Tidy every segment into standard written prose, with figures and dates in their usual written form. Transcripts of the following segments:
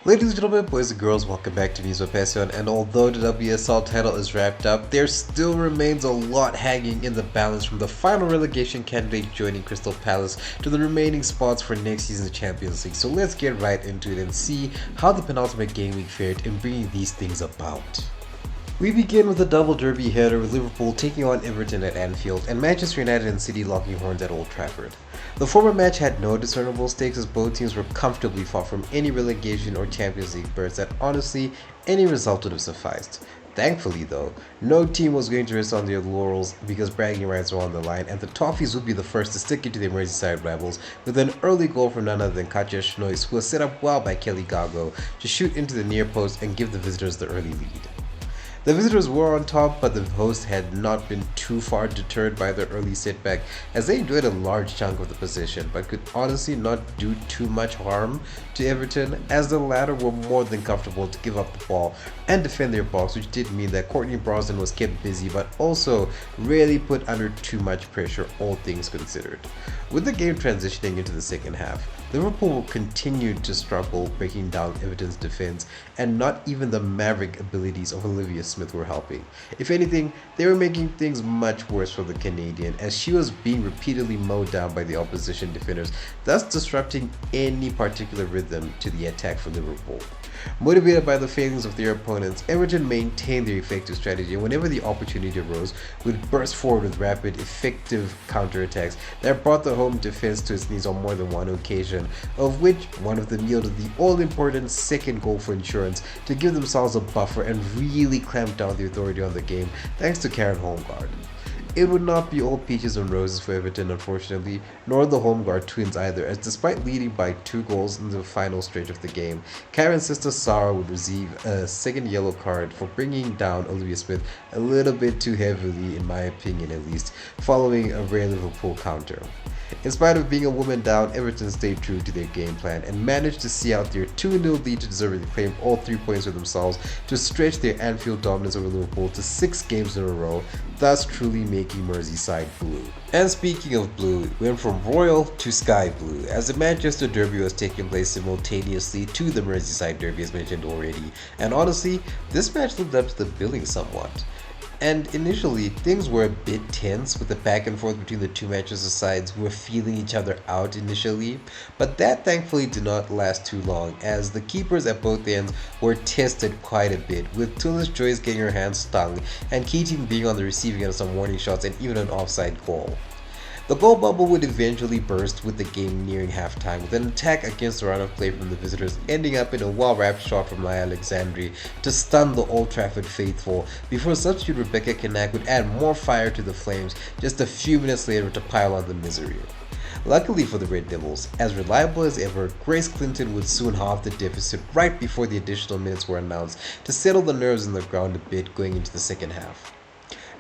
Ladies and gentlemen, boys and girls, welcome back to Mismapasion, and although the WSL title is wrapped up, there still remains a lot hanging in the balance from the final relegation candidate joining Crystal Palace to the remaining spots for next season's Champions League. So let's get right into it and see how the penultimate game week fared in bringing these things about. We begin with a double derby header with Liverpool taking on Everton at Anfield and Manchester United and City locking horns at Old Trafford. The former match had no discernible stakes as both teams were comfortably far from any relegation or Champions League berths that honestly any result would have sufficed. Thankfully though, no team was going to rest on their laurels because bragging rights were on the line and the Toffees would be the first to stick it to their Merseyside rivals with an early goal from none other than Katja Schnois, who was set up well by Kelly Gago to shoot into the near post and give the visitors the early lead. The visitors were on top, but the hosts had not been too far deterred by their early setback as they enjoyed a large chunk of the possession, but could honestly not do too much harm to Everton as the latter were more than comfortable to give up the ball and defend their box, which did mean that Courtney Brosnan was kept busy but also rarely put under too much pressure, all things considered. With the game transitioning into the second half, Liverpool continued to struggle breaking down Everton's defense, and not even the maverick abilities of Olivia Smith were helping. If anything, they were making things much worse for the Canadian as she was being repeatedly mowed down by the opposition defenders, thus disrupting any particular rhythm to the attack for Liverpool. Motivated by the failings of their opponents, Everton maintained their effective strategy and whenever the opportunity arose, would burst forward with rapid, effective counterattacks that brought the home defense to its knees on more than one occasion, of which one of them yielded the all-important second goal for insurance to give themselves a buffer and really clamp down the authority on the game thanks to Karen Holmgaard. It would not be all peaches and roses for Everton, unfortunately, nor the Holmgaard twins either, as despite leading by 2 goals in the final stretch of the game, Karen's sister Sarah would receive a second yellow card for bringing down Olivia Smith a little bit too heavily, in my opinion at least, following a rare Liverpool counter. In spite of being a woman down, Everton stayed true to their game plan and managed to see out their 2-0 lead to deservedly claim all 3 points for themselves to stretch their Anfield dominance over Liverpool to 6 games in a row, thus truly making Merseyside blue. And speaking of blue, it went from royal to sky blue, as the Manchester Derby was taking place simultaneously to the Merseyside Derby as mentioned already, and honestly, this match lived up to the billing somewhat. And initially, things were a bit tense with the back and forth between the two Manchester sides who were feeling each other out initially, but that thankfully did not last too long as the keepers at both ends were tested quite a bit, with Tulis Joyce getting her hands stung and Keating being on the receiving end of some warning shots and even an offside goal. The goal bubble would eventually burst with the game nearing halftime, with an attack against the run of play from the visitors ending up in a well-wrapped shot from Maya Alexandri to stun the Old Trafford faithful, before substitute Rebecca Kanak would add more fire to the flames just a few minutes later to pile on the misery. Luckily for the Red Devils, as reliable as ever, Grace Clinton would soon halve the deficit right before the additional minutes were announced to settle the nerves in the ground a bit going into the second half.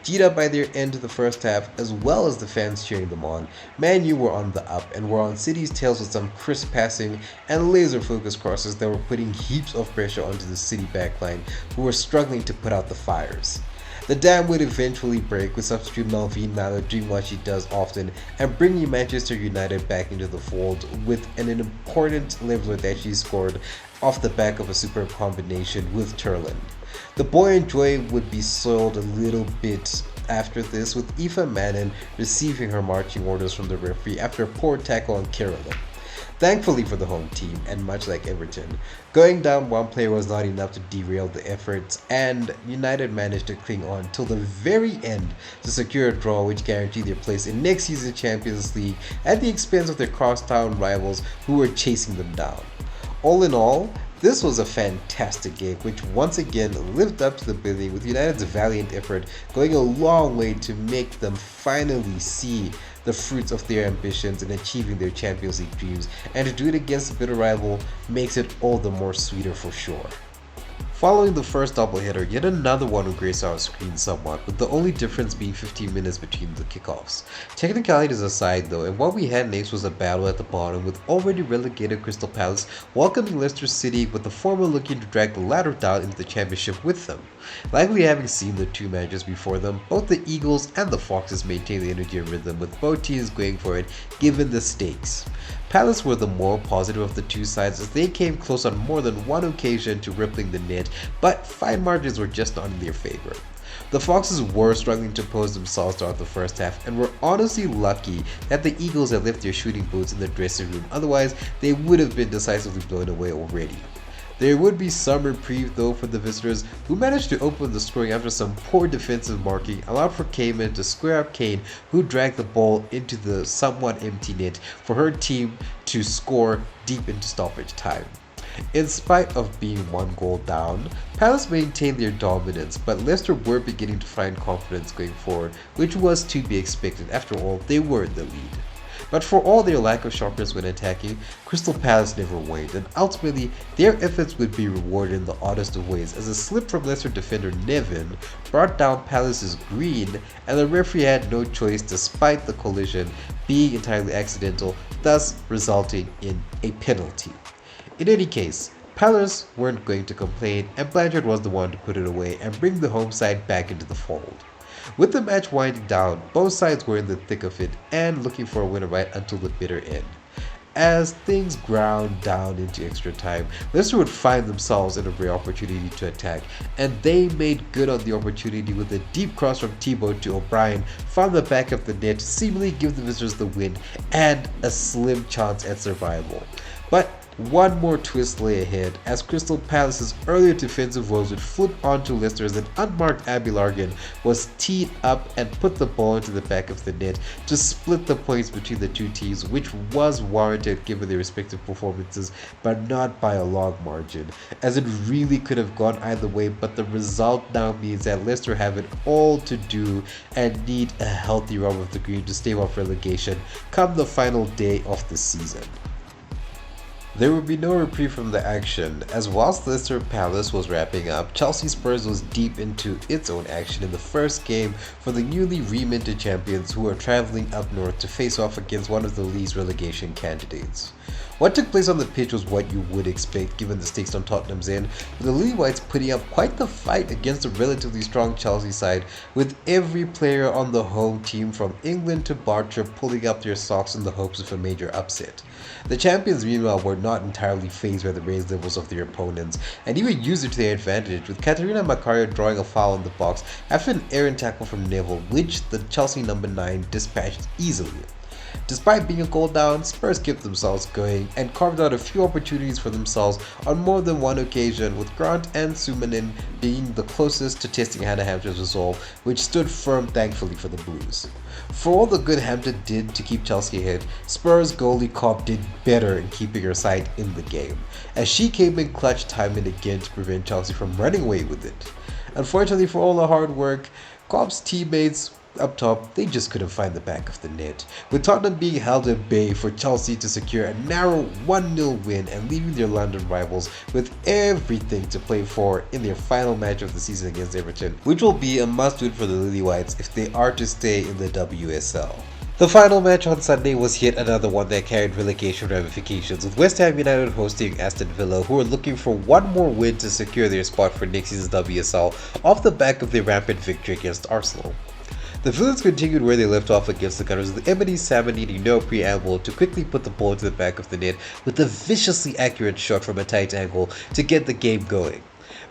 G'd up by their end to the first half, as well as the fans cheering them on, Man U were on the up and were on City's tails with some crisp passing and laser-focused crosses that were putting heaps of pressure onto the City backline, who were struggling to put out the fires. The dam would eventually break, with substitute Malvine Mallor doing what she does often and bringing Manchester United back into the fold with an important leveler that she scored off the back of a superb combination with Turland. The boy and joy would be soiled a little bit after this, with Aoife Mannon receiving her marching orders from the referee after a poor tackle on Carolyn. Thankfully for the home team, and much like Everton, going down one player was not enough to derail the efforts, and United managed to cling on till the very end to secure a draw which guaranteed their place in next season's Champions League at the expense of their crosstown rivals who were chasing them down. All in all, this was a fantastic game which once again lived up to the billing, with United's valiant effort going a long way to make them finally see the fruits of their ambitions in achieving their Champions League dreams, and to do it against a bitter rival makes it all the more sweeter for sure. Following the first doubleheader, yet another one will grace our screen somewhat, with the only difference being 15 minutes between the kickoffs. Technicalities aside though, and what we had next was a battle at the bottom with already relegated Crystal Palace welcoming Leicester City, with the former looking to drag the latter down into the championship with them. Likely having seen the two matches before them, both the Eagles and the Foxes maintained the energy and rhythm, with both teams going for it given the stakes. Palace were the more positive of the two sides as they came close on more than one occasion to rippling the net, but fine margins were just not in their favor. The Foxes were struggling to pose themselves throughout the first half and were honestly lucky that the Eagles had left their shooting boots in the dressing room, otherwise they would have been decisively blown away already. There would be some reprieve though for the visitors, who managed to open the scoring after some poor defensive marking allowed for Cayman to square up Kane, who dragged the ball into the somewhat empty net for her team to score deep into stoppage time. In spite of being one goal down, Palace maintained their dominance, but Leicester were beginning to find confidence going forward, which was to be expected. After all, they were in the lead. But for all their lack of sharpness when attacking, Crystal Palace never waned, and ultimately their efforts would be rewarded in the oddest of ways, as a slip from Leicester defender Nevin brought down Palace's green, and the referee had no choice despite the collision being entirely accidental, thus resulting in a penalty. In any case, Palace weren't going to complain, and Blanchard was the one to put it away and bring the home side back into the fold. With the match winding down, both sides were in the thick of it and looking for a winner right until the bitter end. As things ground down into extra time, Leicester would find themselves in a rare opportunity to attack, and they made good on the opportunity with a deep cross from Thibaut to O'Brien from the back of the net to seemingly give the visitors the win and a slim chance at survival. But one more twist lay ahead, as Crystal Palace's earlier defensive woes would flip onto Leicester as an unmarked Abby Largan was teed up and put the ball into the back of the net to split the points between the two teams, which was warranted given their respective performances, but not by a long margin, as it really could have gone either way. But the result now means that Leicester have it all to do and need a healthy run of the green to stave off relegation come the final day of the season. There would be no reprieve from the action, as whilst Leicester Palace was wrapping up, Chelsea Spurs was deep into its own action in the first game for the newly reminted champions, who were travelling up north to face off against one of the league's relegation candidates. What took place on the pitch was what you would expect given the stakes on Tottenham's end, with the Lily Whites putting up quite the fight against a relatively strong Chelsea side, with every player on the home team from England to Bartra pulling up their socks in the hopes of a major upset. The champions meanwhile were not entirely fazed by the raised levels of their opponents, and even used it to their advantage, with Katerina Macario drawing a foul in the box after an errant tackle from Neville, which the Chelsea number 9 dispatched easily. Despite being a goal down, Spurs kept themselves going and carved out a few opportunities for themselves on more than one occasion, with Grant and Sumanin being the closest to testing Hannah Hampton's resolve, which stood firm thankfully for the Blues. For all the good Hampton did to keep Chelsea ahead, Spurs goalie Cobb did better in keeping her side in the game, as she came in clutch time and again to prevent Chelsea from running away with it. Unfortunately for all the hard work, Cobb's teammates up top, they just couldn't find the back of the net, with Tottenham being held at bay for Chelsea to secure a narrow 1-0 win and leaving their London rivals with everything to play for in their final match of the season against Everton, which will be a must-win for the Lily Whites if they are to stay in the WSL. The final match on Sunday was yet another one that carried relegation ramifications, with West Ham United hosting Aston Villa, who were looking for one more win to secure their spot for next season's WSL off the back of their rampant victory against Arsenal. The Villains continued where they left off against the Gunners, with Ebony Salmon needing no preamble to quickly put the ball into the back of the net with a viciously accurate shot from a tight angle to get the game going.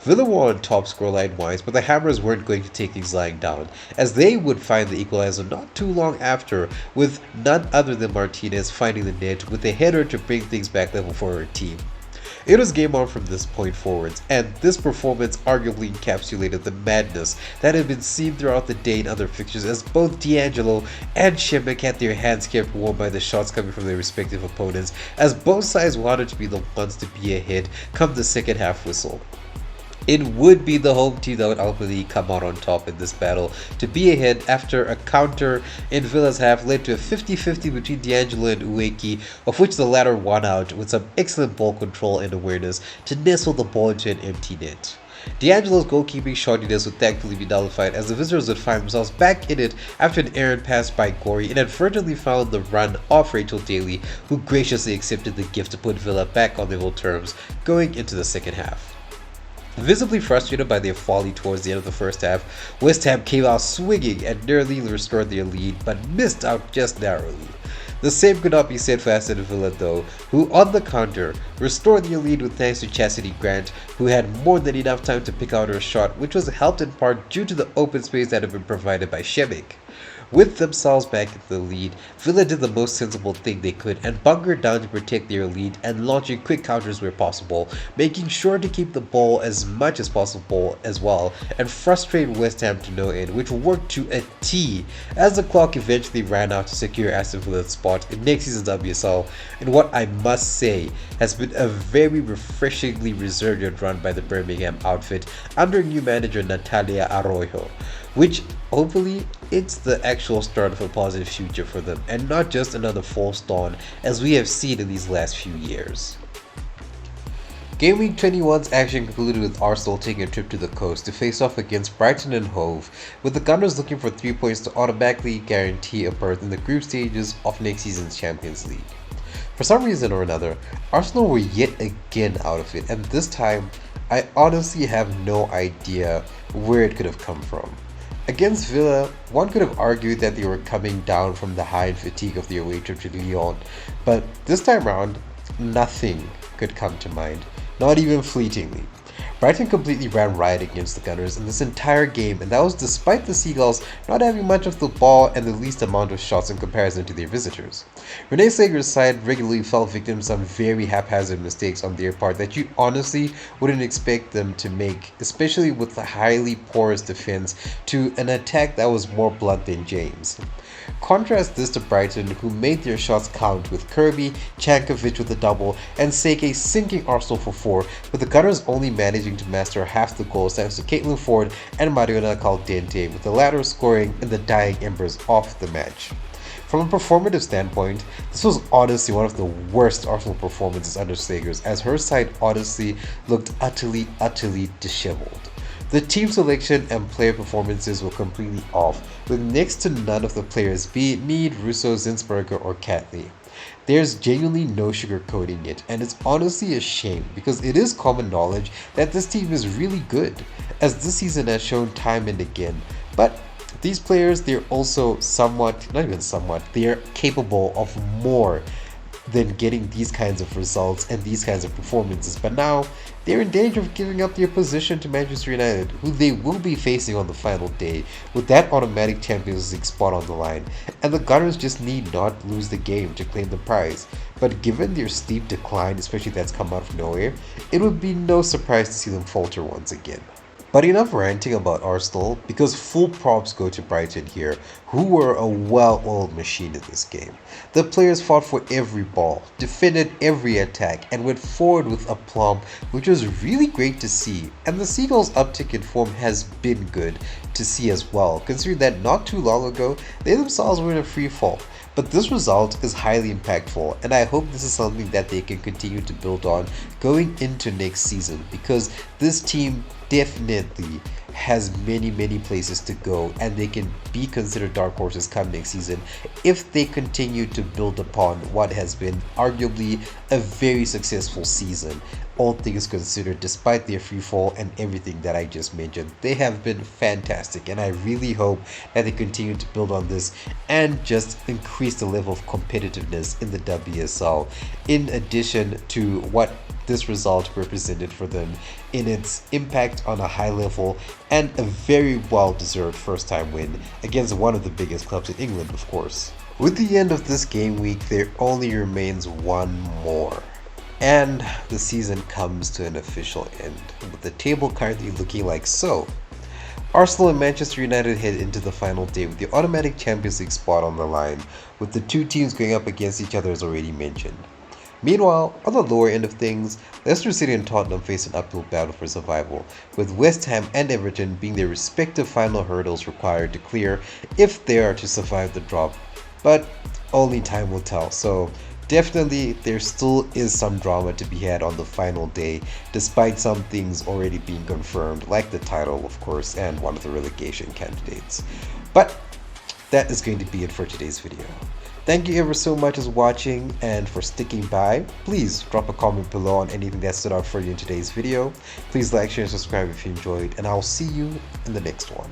Villa were on top scoreline-wise, but the Hammers weren't going to take things lying down, as they would find the equalizer not too long after, with none other than Martinez finding the net with a header to bring things back level for her team. It was game on from this point forwards, and this performance arguably encapsulated the madness that had been seen throughout the day in other fixtures, as both D'Angelo and Shemek had their hands kept warm by the shots coming from their respective opponents, as both sides wanted to be the ones to be ahead come the second half whistle. It would be the home team that would ultimately come out on top in this battle, to be ahead after a counter in Villa's half led to a 50-50 between D'Angelo and Ueki, of which the latter won out with some excellent ball control and awareness to nestle the ball into an empty net. D'Angelo's goalkeeping shoddiness would thankfully be nullified as the visitors would find themselves back in it after an errant pass by Gorey inadvertently found the run of Rachel Daly, who graciously accepted the gift to put Villa back on level terms going into the second half. Visibly frustrated by their folly towards the end of the first half, West Ham came out swinging and nearly restored their lead, but missed out just narrowly. The same could not be said for Aston Villa though, who on the counter restored their lead with thanks to Chastity Grant, who had more than enough time to pick out her shot, which was helped in part due to the open space that had been provided by Shevik. With themselves back in the lead, Villa did the most sensible thing they could and bunkered down to protect their lead and launching quick counters where possible, making sure to keep the ball as much as possible as well and frustrate West Ham to no end, which worked to a T as the clock eventually ran out to secure Aston Villa's spot in next season's WSL in what I must say has been a very refreshingly resurgent run by the Birmingham outfit under new manager Natalia Arroyo, which hopefully it's the actual start of a positive future for them and not just another false dawn as we have seen in these last few years. Game Week 21's action concluded with Arsenal taking a trip to the coast to face off against Brighton and Hove, with the Gunners looking for 3 points to automatically guarantee a berth in the group stages of next season's Champions League. For some reason or another, Arsenal were yet again out of it, and this time I honestly have no idea where it could have come from. Against Villa, one could have argued that they were coming down from the high fatigue of the away trip to Lyon, but this time round, nothing could come to mind, not even fleetingly. Brighton completely ran riot against the Gunners in this entire game, and that was despite the Seagulls not having much of the ball and the least amount of shots in comparison to their visitors. Renee Slager's side regularly fell victim to some very haphazard mistakes on their part that you honestly wouldn't expect them to make, especially with the highly porous defense to an attack that was more blunt than James. Contrast this to Brighton, who made their shots count with Kirby, Chankovic with a double, and Seke sinking Arsenal for 4, with the Gunners only managing to master half the goals thanks to Caitlin Ford and Mariona Caldente, with the latter scoring in the dying embers of the match. From a performative standpoint, this was honestly one of the worst Arsenal performances under Slagers, as her side honestly looked utterly disheveled. The team selection and player performances were completely off, with next to none of the players, be it Mead, Russo, Zinsberger, or Catley. There's genuinely no sugarcoating it, and it's honestly a shame because it is common knowledge that this team is really good, as this season has shown time and again. But these players, they're also they're capable of more than getting these kinds of results and these kinds of performances, but now they're in danger of giving up their position to Manchester United, who they will be facing on the final day, with that automatic Champions League spot on the line, and the Gunners just need not lose the game to claim the prize. But given their steep decline, especially that's come out of nowhere, it would be no surprise to see them falter once again. But enough ranting about Arsenal, because full props go to Brighton here, who were a well-oiled machine in this game. The players fought for every ball, defended every attack, and went forward with aplomb, which was really great to see. And the Seagulls' uptick in form has been good to see as well, considering that not too long ago, they themselves were in a free fall. But this result is highly impactful, and I hope this is something that they can continue to build on going into next season, because this team definitely has many places to go, and they can be considered dark horses come next season if they continue to build upon what has been arguably a very successful season. All things considered, despite their free fall and everything that I just mentioned, they have been fantastic, and I really hope that they continue to build on this and just increase the level of competitiveness in the WSL, in addition to what this result represented for them in its impact on a high level and a very well-deserved first-time win against one of the biggest clubs in England, of course. With the end of this game week, there only remains one more, and the season comes to an official end, with the table currently looking like so. Arsenal and Manchester United head into the final day with the automatic Champions League spot on the line, with the two teams going up against each other as already mentioned. Meanwhile, on the lower end of things, Leicester City and Tottenham face an uphill battle for survival, with West Ham and Everton being their respective final hurdles required to clear if they are to survive the drop. But only time will tell, so definitely there still is some drama to be had on the final day, despite some things already being confirmed, like the title, of course, and one of the relegation candidates. But that is going to be it for today's video. Thank you ever so much for watching and for sticking by. Please drop a comment below on anything that stood out for you in today's video. Please like, share, and subscribe if you enjoyed, and I'll see you in the next one.